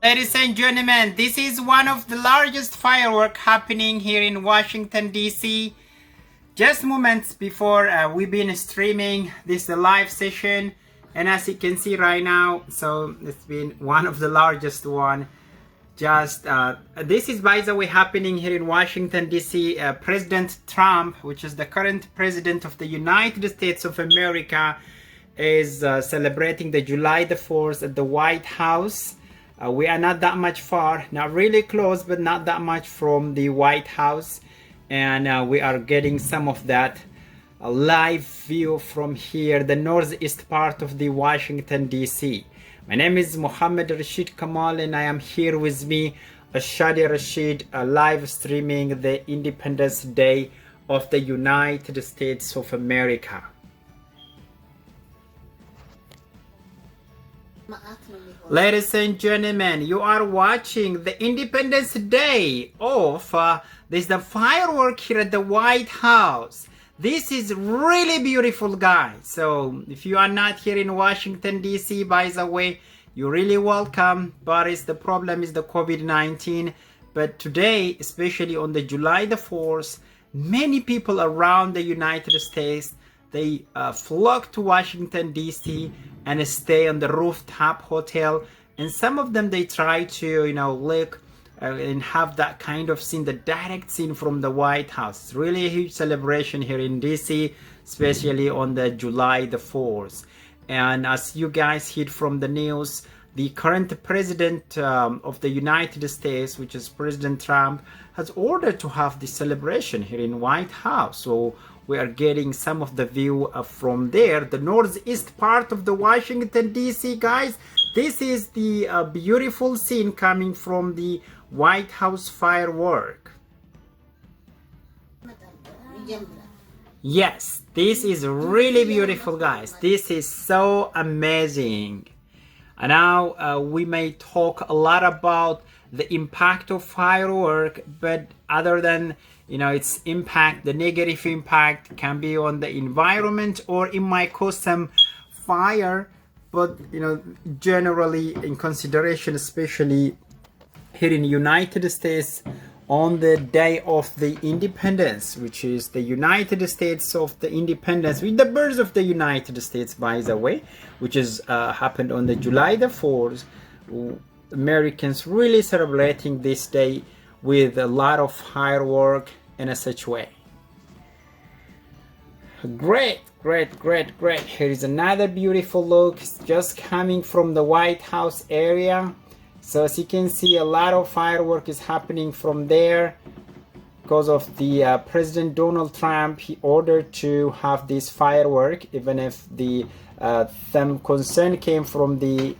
Ladies and gentlemen, this is one of the largest fireworks happening here in Washington, D.C. Just moments before we've been streaming this live session, and as you can see right now, so it's been one of the largest one. This is, by the way, happening here in Washington, D.C. President Trump, which is the current president of the United States of America, is celebrating the July the 4th at the White House. We are not that much far, not really close, but not that much from the White House. And we are getting some of that live view from here, the northeast part of the Washington, D.C. My name is Mohammed Rashid Kamal, and I am here with me, Shadi Rashid, live streaming the Independence Day of the United States of America. Ladies and gentlemen, you are watching the Independence Day of the firework here at the White House. This is really beautiful, guys. So if you are not here in Washington, D.C., by the way, you're really welcome. But the problem is the COVID-19. But today, especially on the July the 4th, many people around the United States, they flock to Washington, D.C., and stay on the rooftop hotel, and some of them they try to look and have that kind of scene, the direct scene from the White House. It's really a huge celebration here in DC, especially on the July the 4th. And as you guys heard from the news, the current president of the United States, which is President Trump, has ordered to have the celebration here in White House. So we are getting some of the view from there, the northeast part of the Washington, D.C., guys. This is the beautiful scene coming from the White House firework. Yes, this is really beautiful, guys. This is so amazing. And now we may talk a lot about the impact of firework, but other than its impact, the negative impact can be on the environment or it might cause some fire. But generally in consideration, especially here in the United States, on the day of the independence, which is the United States of the independence, with the birth of the United States, by the way, which is happened on the July the 4th, Americans really celebrating this day with a lot of firework in a such way. Great. Here is another beautiful look. It's just coming from the White House area. So as you can see, a lot of firework is happening from there because of the President Donald Trump. He ordered to have this firework, even if the some concern came from the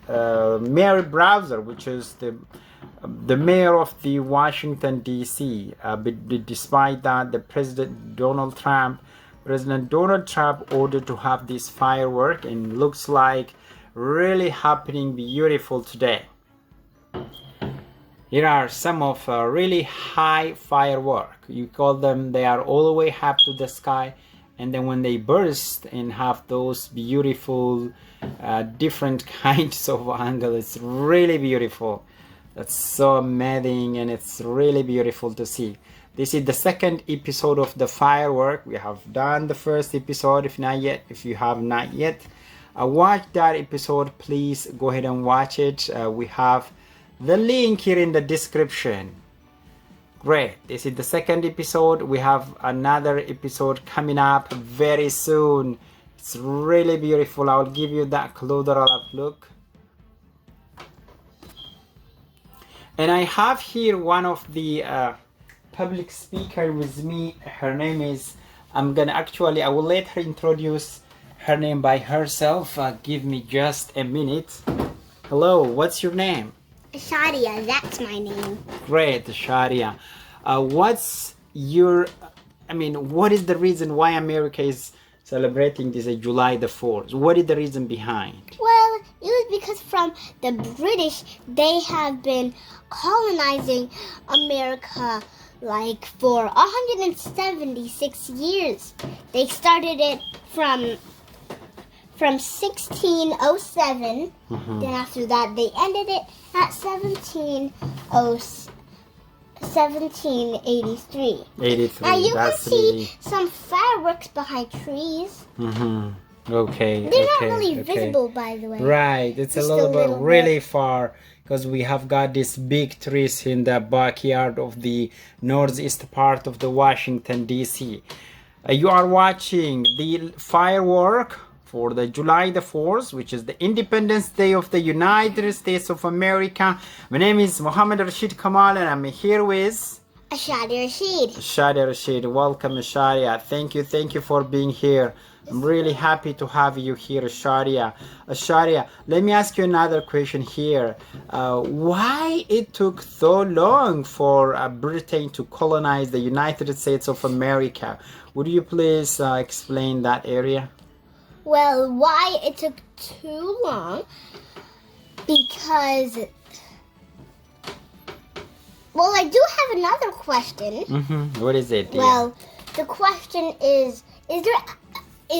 Mary Browser, which is the mayor of the Washington, D.C. But despite that, the President Donald Trump ordered to have this firework, and looks like really happening beautiful today. Here are some of really high firework. You call them, they are all the way up to the sky, and then when they burst and have those beautiful different kinds of angles, it's really beautiful. That's so amazing, and it's really beautiful to see. This is the second episode of the firework. We have done the first episode. If you have not yet watched that episode, please go ahead and watch it. We have the link here in the description. Great. This is the second episode. We have another episode coming up very soon. It's really beautiful. I'll give you that closer up look. And I have here one of the public speaker with me. Her name is, I will let her introduce her name by herself. Give me just a minute. Hello, what's your name? Shadia, that's my name. Great, Shadia. What is the reason why America is celebrating this July the 4th? What is the reason behind? Well, it was because from the British, they have been colonizing America like for 176 years. They started it from from 1607. Then after that, they ended it at 1783. 83. Now you can That's see really... some fireworks behind trees. Okay. They're not really visible, by the way. Right. It's Just a little bit bit. really far because we have got these big trees in the backyard of the northeast part of the Washington, D.C. You are watching the firework for the July the 4th, which is the Independence Day of the United States of America. My name is Mohammed Rashid Kamal and I'm here with Ashadi Rashid. Ashadi Rashid. Welcome, Ashadia. Thank you for being here. I'm really happy to have you here, Ashadia. Ashadia, let me ask you another question here. Why it took so long for Britain to colonize the United States of America? Would you please explain that area? Well, why it took too long? Because... Well, I do have another question. What is it? Well, the question is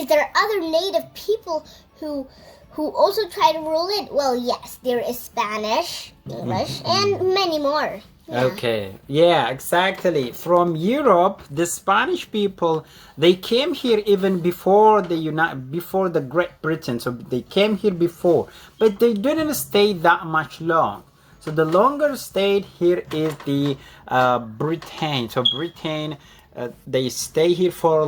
there other native people who also try to rule it? Well, yes, there is Spanish, English, and many more. Yeah. Okay, yeah, exactly. From Europe, the Spanish people, they came here even before the Great Britain. So they came here before, but they didn't stay that much long. So the longer stayed here is the Britain. So Britain, they stay here for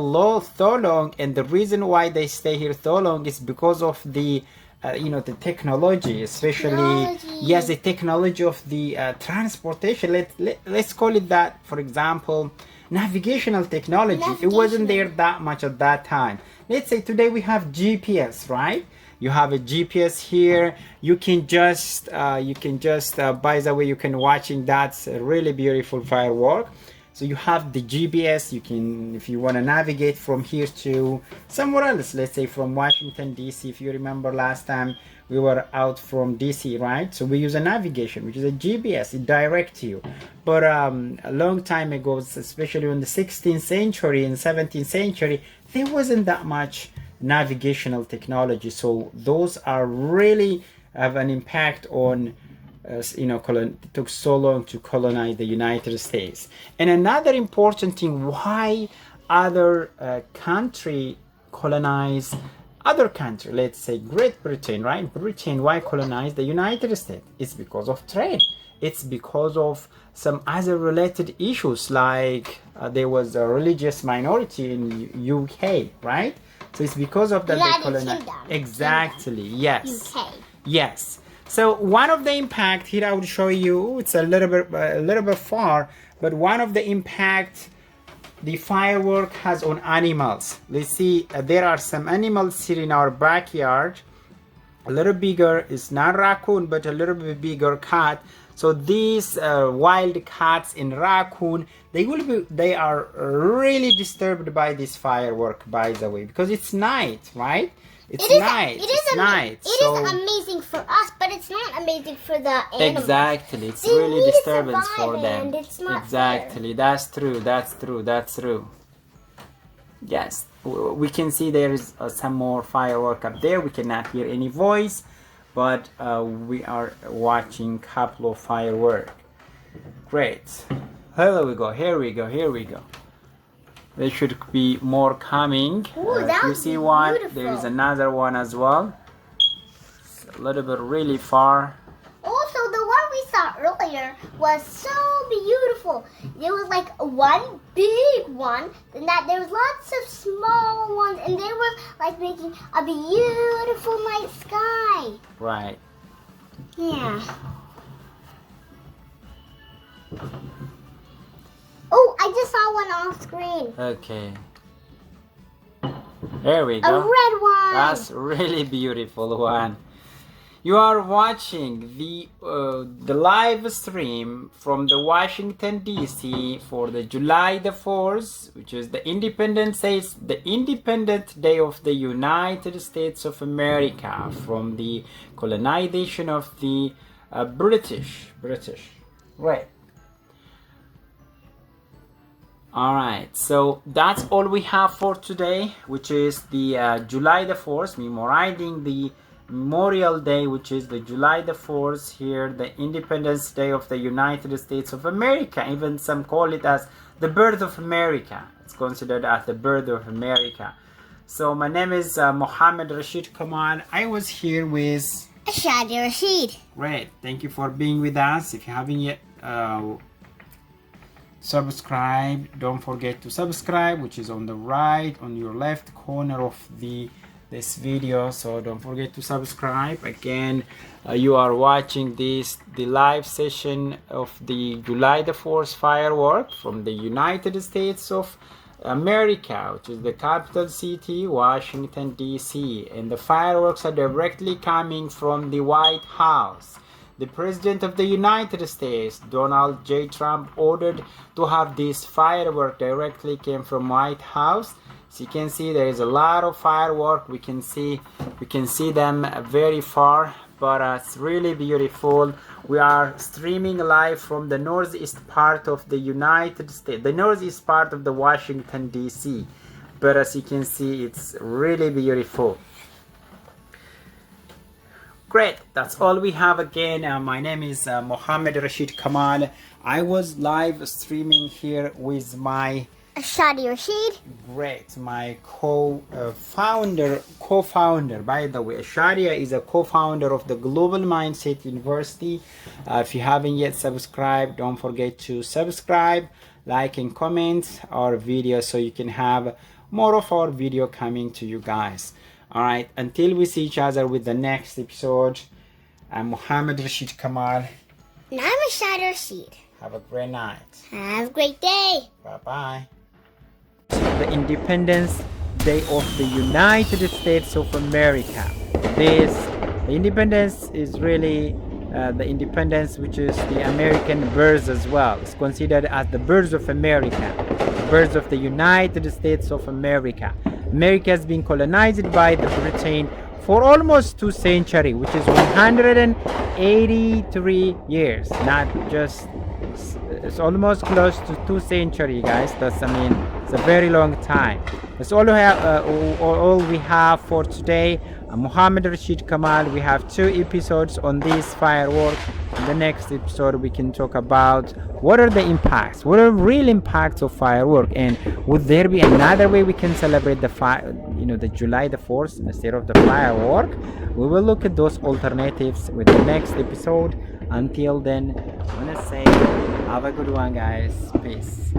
so long, and the reason why they stay here so long is because of the the technology, especially the technology of the transportation. Let's call it that. For example, navigational technology. It wasn't there that much at that time. Let's say today we have GPS, right? You have a GPS here. You can just by the way, you can watching that's a really beautiful firework. So you have the GPS. You can, if you want to navigate from here to somewhere else, let's say from Washington, D.C. If you remember last time we were out from D.C., right? So we use a navigation, which is a GPS. It directs you. But a long time ago, especially in the 16th century and 17th century, there wasn't that much navigational technology. So those are really have an impact on it took so long to colonize the United States. And another important thing, why other country colonize other country, let's say Great Britain, right? Britain, why colonize the United States? It's because of trade. It's because of some other related issues, like there was a religious minority in UK, right? So it's because of that they colonize. Exactly. Yes. UK. Yes. So one of the impact here I will show you. It's a little bit far, but one of the impact the firework has on animals. Let's see. There are some animals here in our backyard. A little bigger. It's not raccoon, but a little bit bigger cat. So these wild cats in raccoon, they are really disturbed by this firework, by the way, because it's night, right? It's night. It is amazing for us, but it's not amazing for the animals. Exactly. It's they really disturbance for them. And it's not exactly. Fair. That's true. Yes. We can see there is some more firework up there. We cannot hear any voice, but we are watching a couple of firework. Great. Here we go. There should be more coming. Ooh, you see one? Beautiful. There is another one as well. It's a little bit really far. Also, the one we saw earlier was so beautiful. There was like one big one, and that there was lots of small ones, and they were like making a beautiful night sky. Right. Yeah. Oh, I just saw one off screen. Okay. There we go. A red one. That's really beautiful one. You are watching the live stream from the Washington D.C. for the July the 4th, which is the Independent Day of the United States of America from the colonization of the British. Right. All right, so that's all we have for today, which is the July the 4th, memorizing the Memorial Day, which is the July the 4th here, the Independence Day of the United States of America. Even some call it as the birth of America. It's considered as the birth of America. So my name is Mohammed Rashid Kamal. I was here with Shadi Rashid. Great. Thank you for being with us. If you haven't yet subscribed, don't forget to subscribe, which is on the right, on your left corner of this video. So don't forget to subscribe. Again, you are watching the live session of the July the 4th firework from the United States of America, which is the capital city, Washington DC, and the fireworks are directly coming from the White House. The President of the United States, Donald J. Trump, ordered to have this firework directly came from White House. As you can see, there is a lot of firework. We can see them very far, but it's really beautiful. We are streaming live from the northeast part of the United States, the northeast part of the Washington DC. But as you can see, it's really beautiful. Great, that's all we have. Again, my name is Mohammed Rashid Kamal. I was live streaming here with my Shadi Rashid. Great, my co-founder. By the way, Shadia is a co-founder of the Global Mindset University. If you haven't yet subscribed, don't forget to subscribe, like, and comment our video so you can have more of our video coming to you guys. All right, until we see each other with the next episode, I'm Mohammed Rashid Kamal. And I'm Shadi Rashid. Have a great night. Have a great day. Bye-bye. The Independence Day of the United States of America. The independence is really the independence, which is the American birth as well. It's considered as the birth of America, the birth of the United States of America. America has been colonized by the Britain for almost 2 centuries, which is 183 years. Not just, it's almost close to 2 centuries, guys. That's, it's a very long time. That's all we have for today. I'm Mohammed Rashid Kamal. We have 2 episodes on this firework. In the next episode, we can talk about what are the impacts, what are real impacts of firework, and would there be another way we can celebrate the the July the 4th instead of the firework? We will look at those alternatives with the next episode. Until then, I want to say have a good one, guys. Peace.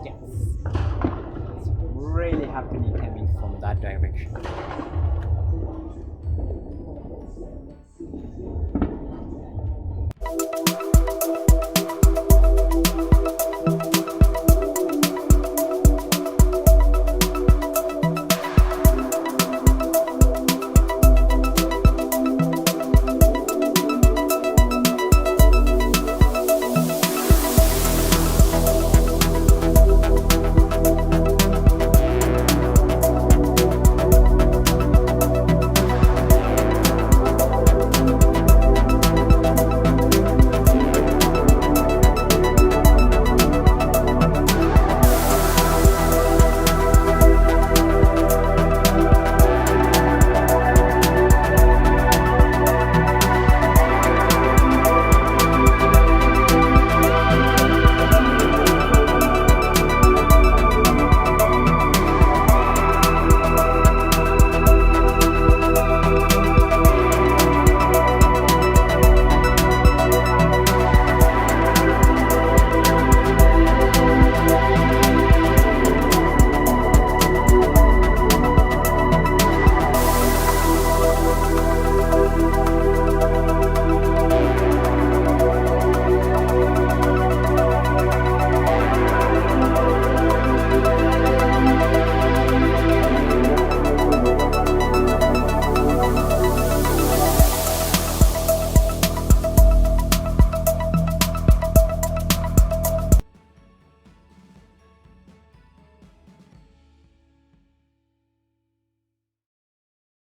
Yes, it's really happening coming from that direction.